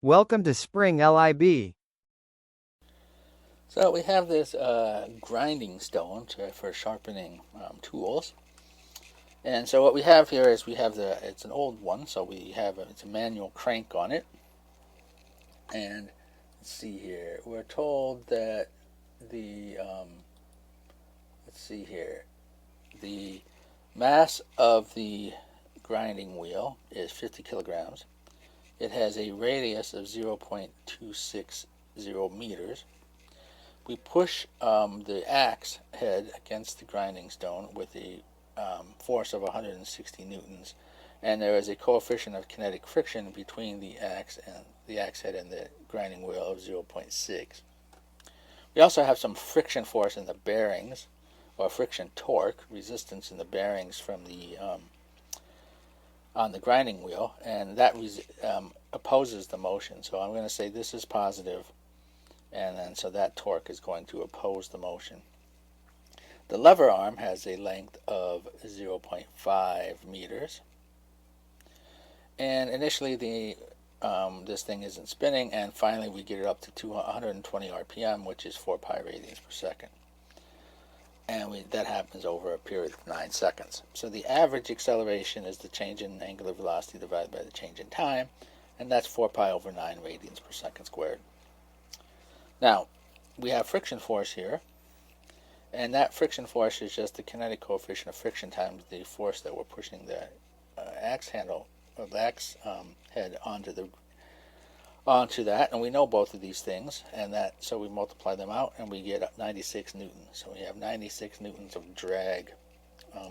Welcome to Spring LIB. So we have this grinding stone for sharpening tools. And so what we have here is it's an old one, so it's a manual crank on it. And let's see here, we're told that let's see here, the mass of the grinding wheel is 50 kilograms. It has a radius of 0.260 meters. We push the axe head against the grinding stone with a force of 160 newtons, and there is a coefficient of kinetic friction between the axe head and the grinding wheel of 0.6. We also have some friction force in the bearings, or friction torque, resistance in the bearings from on the grinding wheel, and that opposes the motion. So I'm going to say this is positive, and then so that torque is going to oppose the motion. The lever arm has a length of 0.5 meters, and initially this thing isn't spinning, and finally we get it up to 220 RPM, which is 4 pi radians per second, and that happens over a period of 9 seconds. So the average acceleration is the change in angular velocity divided by the change in time, and that's 4 pi over 9 radians per second squared. Now, we have friction force here, and that friction force is just the kinetic coefficient of friction times the force that we're pushing the axe handle, or the axe head onto that, and we know both of these things, so we multiply them out, and we get 96 newtons. So we have 96 newtons of drag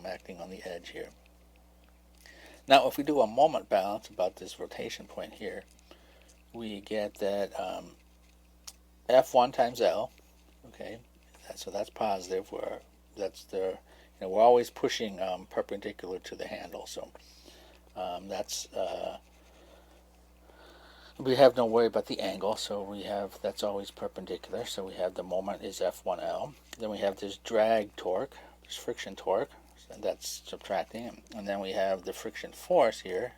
acting on the edge here. Now, if we do a moment balance about this rotation point here, we get that F1 times L, okay, so that's positive. We're always pushing perpendicular to the handle, so we have no worry about the angle, so that's always perpendicular. So we have the moment is F1L. Then we have this drag torque, this friction torque, and that's subtracting, and then we have the friction force here,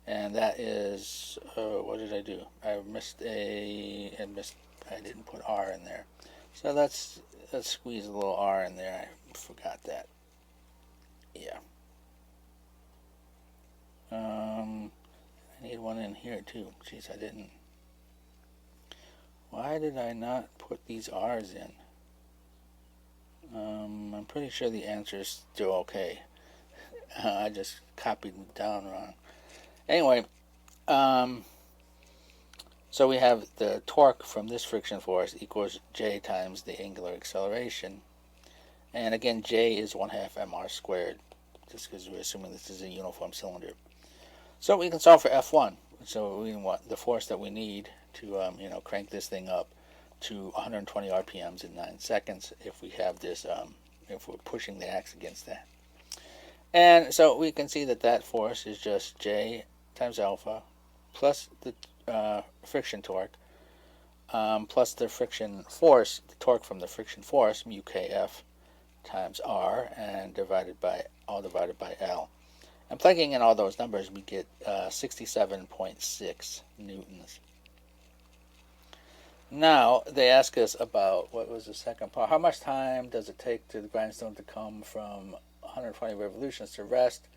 and that is what did I do? I didn't put R in there. So let's squeeze a little R in there. I forgot that. Yeah. I need one in here too. Jeez, I didn't. Why did I not put these R's in? I'm pretty sure the answer is still okay. I just copied them down wrong. Anyway, so we have the torque from this friction force equals J times the angular acceleration. And again, J is 1/2 mr squared, just because we're assuming this is a uniform cylinder. So we can solve for F1. So we want the force that we need to crank this thing up to 120 RPMs in 9 seconds if we have this, if we're pushing the axe against that. And so we can see that force is just J times alpha plus the friction torque plus the friction force, the torque from the friction force, mu kF times R, and divided by L. And plugging in all those numbers, we get 67.6 newtons. Now, they ask us about, what was the second part? How much time does it take to the grindstone to come from 120 revolutions to rest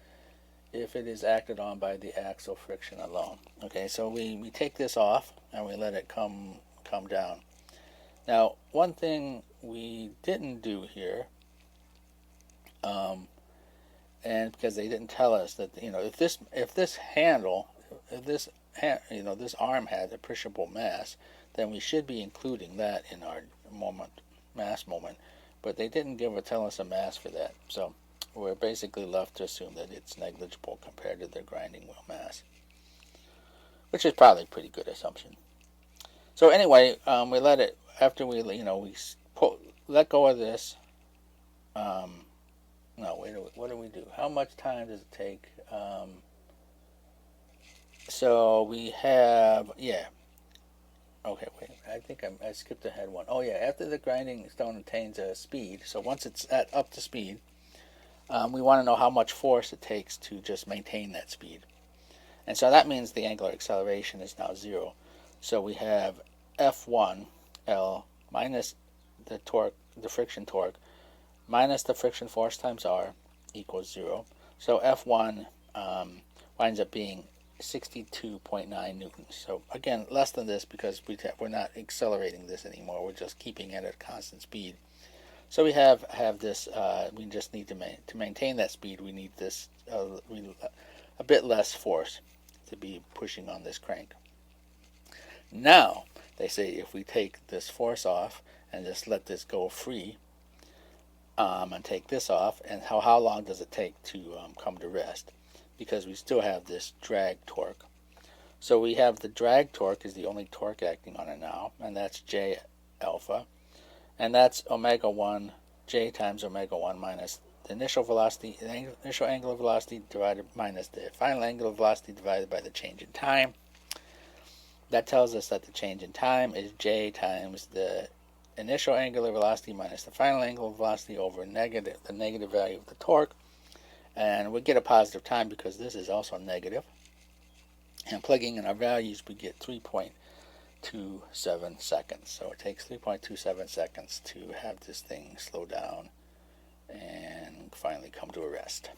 if it is acted on by the axial friction alone? Okay, so we take this off and we let it come down. Now, one thing we didn't do here, and because they didn't tell us that, if this arm had appreciable mass, then we should be including that in our mass moment, but they didn't tell us a mass for that, so we're basically left to assume that it's negligible compared to the grinding wheel mass, which is probably a pretty good assumption. So anyway, we let it, after we let go of this. No, wait, what do we do? How much time does it take? So we have, okay, wait, I think I skipped ahead one. Oh yeah, after the grinding stone attains a speed, so once it's up to speed, we want to know how much force it takes to just maintain that speed. And so that means the angular acceleration is now 0. So we have F1 L minus the torque, the friction torque, minus the friction force times R equals 0. So F1 winds up being 62.9 newtons. So again, less than this because we're not accelerating this anymore. We're just keeping it at a constant speed. So we have this. We just need to maintain that speed. We need this a bit less force to be pushing on this crank. Now they say if we take this force off and just let this go free, and take this off, and how long does it take to come to rest? Because we still have this drag torque. So we have the drag torque is the only torque acting on it now, and that's J alpha, and that's omega 1 J times omega 1 minus the initial velocity, the initial angular velocity divided minus the final angular velocity divided by the change in time. That tells us that the change in time is J times the initial angular velocity minus the final angular velocity over the negative value of the torque. And we get a positive time because this is also negative. And plugging in our values, we get 3.27 seconds. So it takes 3.27 seconds to have this thing slow down and finally come to a rest.